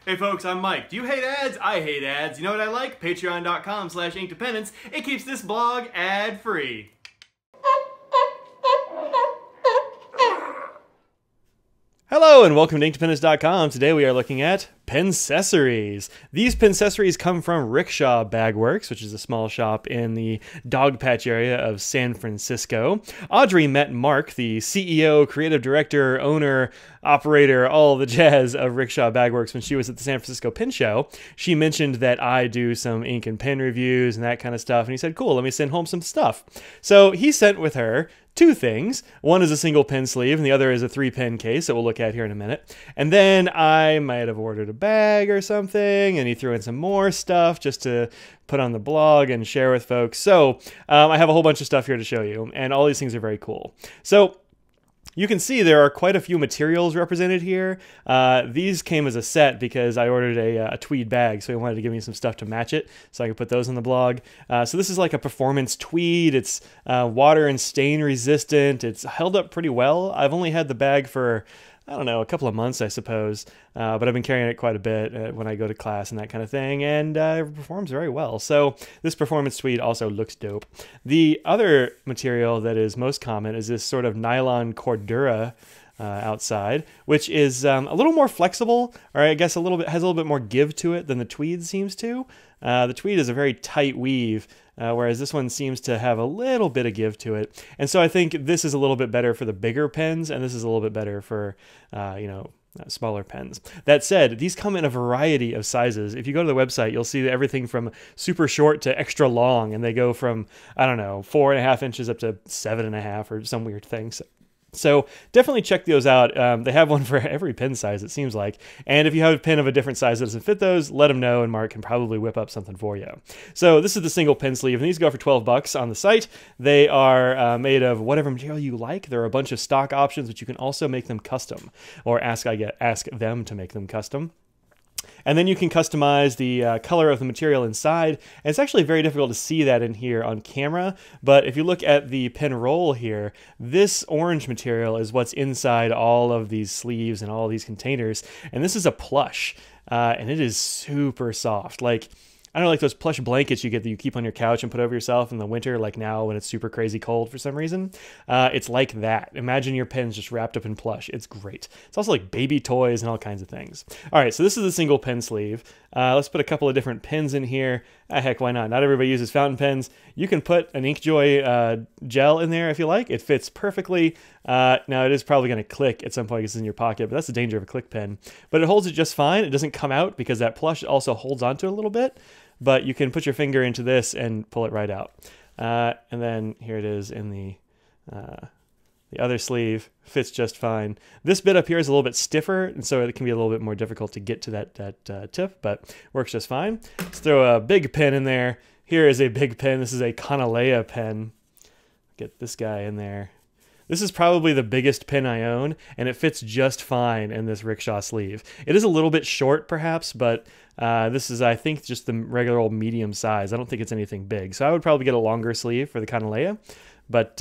Hey folks, I'm Mike. Do you hate ads? I hate ads. You know what I like? Patreon.com/Inkdependence. It keeps this blog ad-free. Hello and welcome to Inkdependence.com. Today we are looking at Pencessories. These Pencessories come from Rickshaw Bagworks, which is a small shop in the Dogpatch area of San Francisco. Audrey met Mark, the CEO, creative director, owner, operator, all the jazz of Rickshaw Bagworks when she was at the San Francisco Pen Show. She mentioned that I do some ink and pen reviews and that kind of stuff, and he said, cool, let me send home some stuff. So he sent with her two things. One is a single pen sleeve, and the other is a 3-pen case that we'll look at here in a minute. And then I might have ordered a bag or something, and he threw in some more stuff just to put on the blog and share with folks. So I have a whole bunch of stuff here to show you, and all these things are very cool. So you can see there are quite a few materials represented here. These came as a set because I ordered a tweed bag, so he wanted to give me some stuff to match it so I could put those on the blog. So this is like a performance tweed. It's water and stain resistant. It's held up pretty well. I've only had the bag for, I don't know, a couple of months, I suppose, but I've been carrying it quite a bit when I go to class and that kind of thing, and it performs very well. So this performance tweed also looks dope. The other material that is most common is this sort of nylon cordura outside, which is a little more flexible, or I guess has a little bit more give to it than the tweed seems to. The tweed is a very tight weave, whereas this one seems to have a little bit of give to it. And so I think this is a little bit better for the bigger pens, and this is a little bit better for, smaller pens. That said, these come in a variety of sizes. If you go to the website, you'll see everything from super short to extra long, and they go from, I don't know, 4.5 inches up to 7.5 or some weird thing. So definitely check those out. They have one for every pen size, it seems like. And if you have a pen of a different size that doesn't fit those, let them know, and Mark can probably whip up something for you. So this is the single pen sleeve, and these go for 12 bucks on the site. They are made of whatever material you like. There are a bunch of stock options, but you can also make them custom, or ask them to make them custom. And then you can customize the color of the material inside. And it's actually very difficult to see that in here on camera. But if you look at the pen roll here, this orange material is what's inside all of these sleeves and all these containers. And this is a plush. And it is super soft. Like, I don't know, like those plush blankets you get that you keep on your couch and put over yourself in the winter, like now when it's super crazy cold for some reason. It's like that. Imagine your pen's just wrapped up in plush. It's great. It's also like baby toys and all kinds of things. All right, so this is a single pen sleeve. Let's put a couple of different pens in here. Heck, why not? Not everybody uses fountain pens. You can put an Inkjoy gel in there if you like. It fits perfectly. Now, it is probably going to click at some point because it's in your pocket, but that's the danger of a click pen. But it holds it just fine. It doesn't come out because that plush also holds onto it a little bit. But you can put your finger into this and pull it right out. And then here it is in the other sleeve. Fits just fine. This bit up here is a little bit stiffer, and so it can be a little bit more difficult to get to that tip, but works just fine. Let's throw a big pen in there. Here is a big pen. This is a Kanaleya pen. Get this guy in there. This is probably the biggest pen I own, and it fits just fine in this Rickshaw sleeve. It is a little bit short, perhaps, but this is, I think, just the regular old medium size. I don't think it's anything big. So I would probably get a longer sleeve for the Kanaleya. But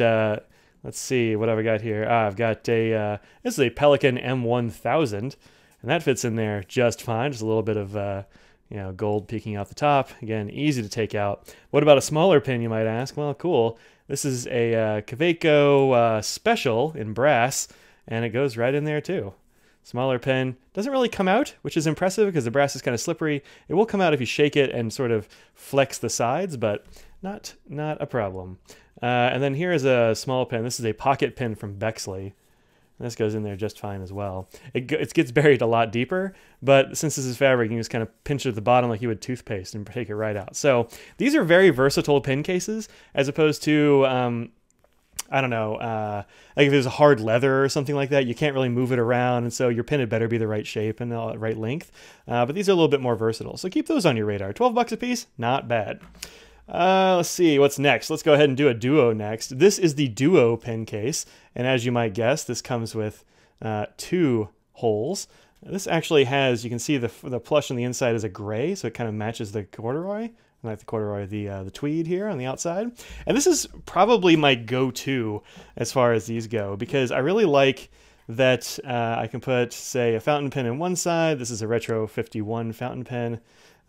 let's see, what have I got here? I've got this is a Pelikan M1000, and that fits in there just fine. Just a little bit of gold peeking out the top. Again, easy to take out. What about a smaller pen, you might ask? Well, cool. This is a Kaweco Special in brass, and it goes right in there too. Smaller pen. Doesn't really come out, which is impressive because the brass is kind of slippery. It will come out if you shake it and sort of flex the sides, but not a problem. And then here is a small pen. This is a pocket pen from Bexley. This goes in there just fine as well. It gets buried a lot deeper, but since this is fabric, you can just kind of pinch it at the bottom like you would toothpaste and take it right out. So these are very versatile pen cases, as opposed to, I don't know, like if there's a hard leather or something like that, you can't really move it around, and so your pen had better be the right shape and the right length. But these are a little bit more versatile, so keep those on your radar. 12 bucks a piece, not bad. Let's see, what's next? Let's go ahead and do a Duo next. This is the Duo pen case, and as you might guess, this comes with 2 holes. This actually has, you can see the plush on the inside is a gray, so it kind of matches the corduroy. Not the corduroy, the tweed here on the outside. And this is probably my go-to as far as these go, because I really like that I can put, say, a fountain pen in one side. This is a Retro 51 fountain pen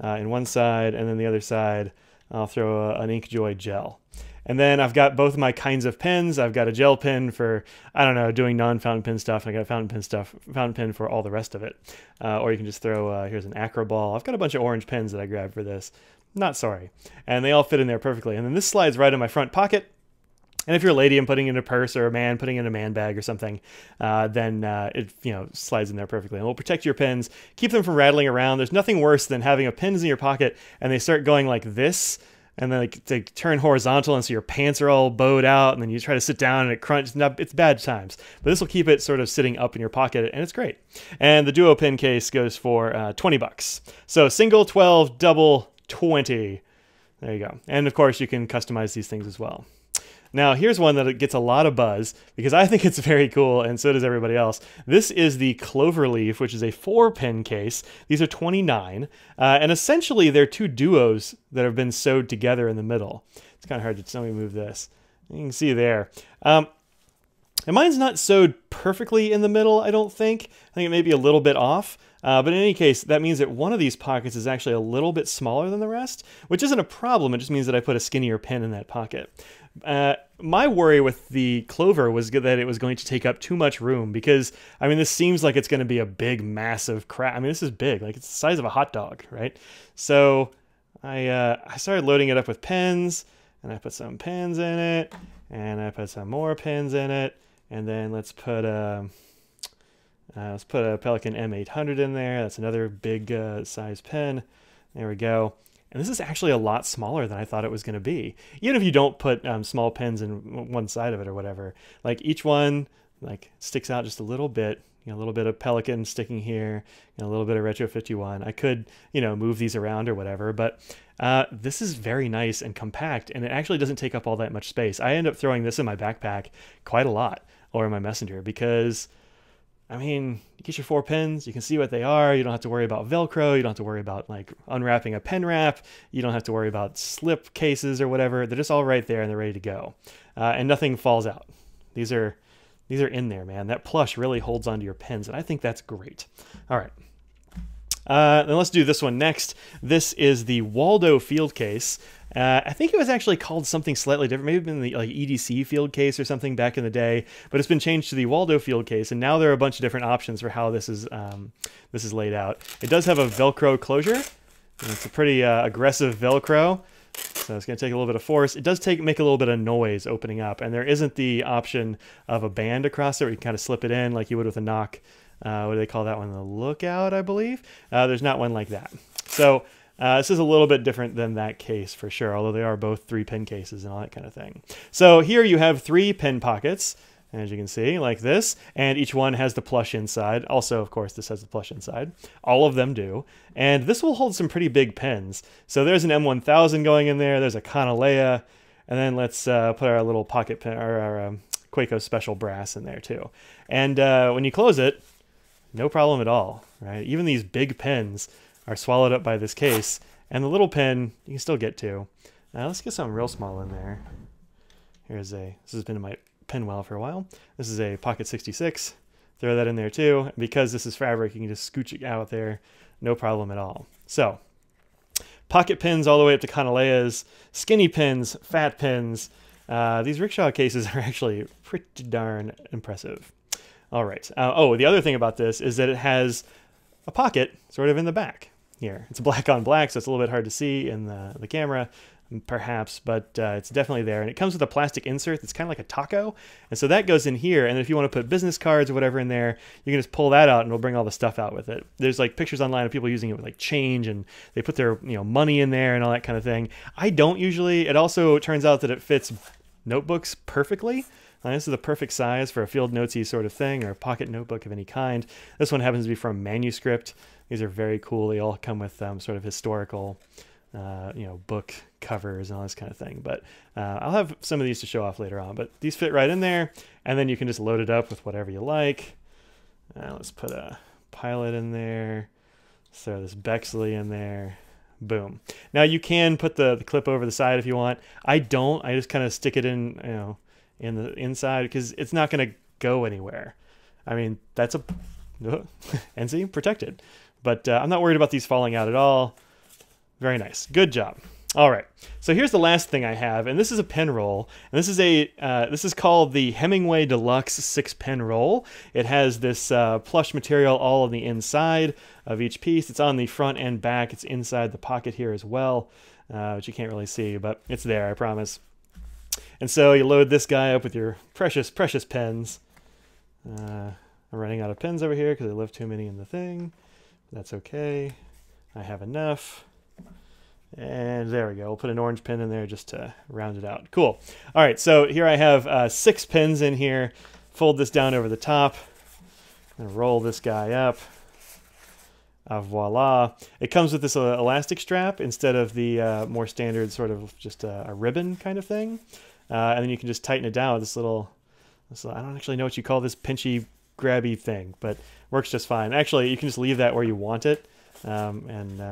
in one side, and then the other side I'll throw an Inkjoy gel. And then I've got both of my kinds of pens. I've got a gel pen for, I don't know, doing non-fountain pen stuff. And I got a fountain pen for all the rest of it. Or you can just throw, here's an Acroball. I've got a bunch of orange pens that I grabbed for this. Not sorry. And they all fit in there perfectly. And then this slides right in my front pocket. And if you're a lady and putting it in a purse, or a man putting it in a man bag or something, then it slides in there perfectly. And it'll protect your pens, keep them from rattling around. There's nothing worse than having a pens in your pocket and they start going like this, and then they turn horizontal, and so your pants are all bowed out, and then you try to sit down and it crunches. It's bad times. But this will keep it sort of sitting up in your pocket, and it's great. And the Duo pen case goes for 20 bucks. So single 12, double 20. There you go. And of course you can customize these things as well. Now, here's one that gets a lot of buzz because I think it's very cool, and so does everybody else. This is the Clover Leaf, which is a 4-pen case. These are $29, and essentially they're two duos that have been sewed together in the middle. It's kind of hard to let me move this. You can see there. And mine's not sewed perfectly in the middle, I don't think. I think it may be a little bit off. But in any case, that means that one of these pockets is actually a little bit smaller than the rest, which isn't a problem. It just means that I put a skinnier pen in that pocket. My worry with the Clover was that it was going to take up too much room because, I mean, this seems like it's going to be a big, massive crap. I mean, this is big. Like, it's the size of a hot dog, right? So I started loading it up with pens, and I put some pens in it, and I put some more pens in it, and then let's put a Pelikan M800 in there. That's another big size pen. There we go. And this is actually a lot smaller than I thought it was going to be. Even if you don't put small pens in one side of it or whatever, like each one like sticks out just a little bit. A little bit of Pelikan sticking here, a little bit of Retro 51. I could, move these around or whatever, but this is very nice and compact, and it actually doesn't take up all that much space. I end up throwing this in my backpack quite a lot, or in my messenger, because I mean, you get your 4 pens, you can see what they are, you don't have to worry about Velcro, you don't have to worry about like unwrapping a pen wrap, you don't have to worry about slip cases or whatever. They're just all right there and they're ready to go. And nothing falls out. These are in there, man. That plush really holds onto your pens, and I think that's great. All right. Then let's do this one next. This is the Waldo field case. I think it was actually called something slightly different. Maybe been the like EDC field case or something back in the day, but it's been changed to the Waldo field case, and now there are a bunch of different options for how this is laid out. It does have a Velcro closure, and it's a pretty aggressive Velcro, so it's going to take a little bit of force. It does make a little bit of noise opening up, and there isn't the option of a band across it where you can kind of slip it in like you would with a knock. What do they call that one? The lookout, I believe. There's not one like that. So this is a little bit different than that case for sure, although they are both 3-pen cases and all that kind of thing. So here you have 3 pen pockets, as you can see, like this, and each one has the plush inside. Also, of course, this has the plush inside. All of them do. And this will hold some pretty big pens. So there's an M1000 going in there. There's a Kanaleya. And then let's put our little pocket pen, or our Quaco Special Brass in there too. And when you close it, no problem at all, right? Even these big pens are swallowed up by this case, and the little pen you can still get to. Now let's get something real small in there. This has been in my pen well for a while. This is a Pocket 66. Throw that in there too. Because this is fabric, you can just scooch it out there, no problem at all. So, pocket pens all the way up to Kanaleyas, skinny pens, fat pens. These Rickshaw cases are actually pretty darn impressive. All right. Oh, the other thing about this is that it has a pocket sort of in the back here. It's black on black, so it's a little bit hard to see in the camera, perhaps, but it's definitely there. And it comes with a plastic insert that's kind of like a taco. And so that goes in here. And if you want to put business cards or whatever in there, you can just pull that out and it'll bring all the stuff out with it. There's like pictures online of people using it with like change, and they put their money in there and all that kind of thing. I don't usually. It also turns out that it fits notebooks perfectly. This is the perfect size for a field notesy sort of thing, or a pocket notebook of any kind. This one happens to be from Manuscript. These are very cool. They all come with sort of historical, book covers and all this kind of thing. But I'll have some of these to show off later on. But these fit right in there, and then you can just load it up with whatever you like. Let's put a Pilot in there. Let's throw this Bexley in there. Boom. Now you can put the clip over the side if you want. I don't. I just kind of stick it in, in the inside because it's not going to go anywhere. I mean, that's a and see, protected. But I'm not worried about these falling out at all. Very nice. Good job. All right. So here's the last thing I have, and this is a pen roll. And this is called the Hemingway Deluxe 6-pen roll. It has this plush material all on the inside of each piece. It's on the front and back. It's inside the pocket here as well, which you can't really see, but it's there, I promise. And so you load this guy up with your precious, precious pens. I'm running out of pens over here because I left too many in the thing. That's okay. I have enough. And there we go. We'll put an orange pen in there just to round it out. Cool. All right, so here I have 6 pens in here. Fold this down over the top. And roll this guy up. Voila. It comes with this elastic strap instead of the more standard sort of just a ribbon kind of thing. And then you can just tighten it down with this little, I don't actually know what you call this pinchy, grabby thing, but works just fine. Actually, you can just leave that where you want it and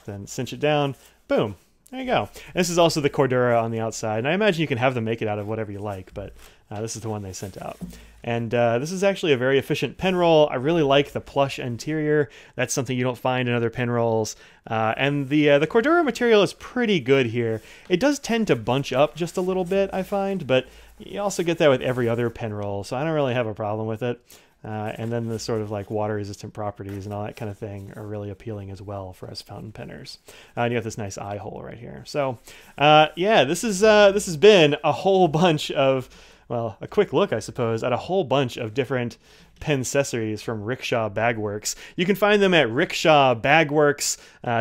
then cinch it down. Boom. There you go. And this is also the Cordura on the outside. And I imagine you can have them make it out of whatever you like, but this is the one they sent out. And this is actually a very efficient pen roll. I really like the plush interior. That's something you don't find in other pen rolls. And the Cordura material is pretty good here. It does tend to bunch up just a little bit, I find, but you also get that with every other pen roll, so I don't really have a problem with it. And then the sort of like water resistant properties and all that kind of thing are really appealing as well for us fountain penners. And you have this nice eye hole right here. So yeah, this has been a whole bunch of, well, a quick look, I suppose, at a whole bunch of different pen accessories from Rickshaw Bagworks. You can find them at Rickshaw Bagworks.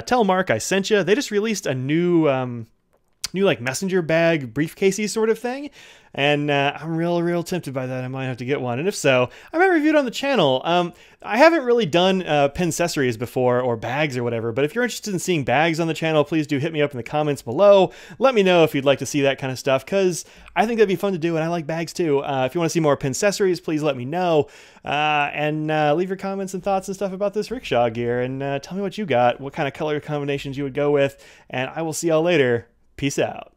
Tell Mark I sent you. They just released a new like messenger bag briefcasey sort of thing, and I'm real tempted by that. I might have to get one, and if so, I might review it on the channel. I haven't really done pen accessories before, or bags or whatever, but if you're interested in seeing bags on the channel, please do hit me up in the comments below. Let me know if you'd like to see that kind of stuff, because I think that'd be fun to do, and I like bags too. If you want to see more pen accessories, please let me know, and leave your comments and thoughts and stuff about this Rickshaw gear, and tell me what you got, what kind of color combinations you would go with, and I will see y'all later. Peace out.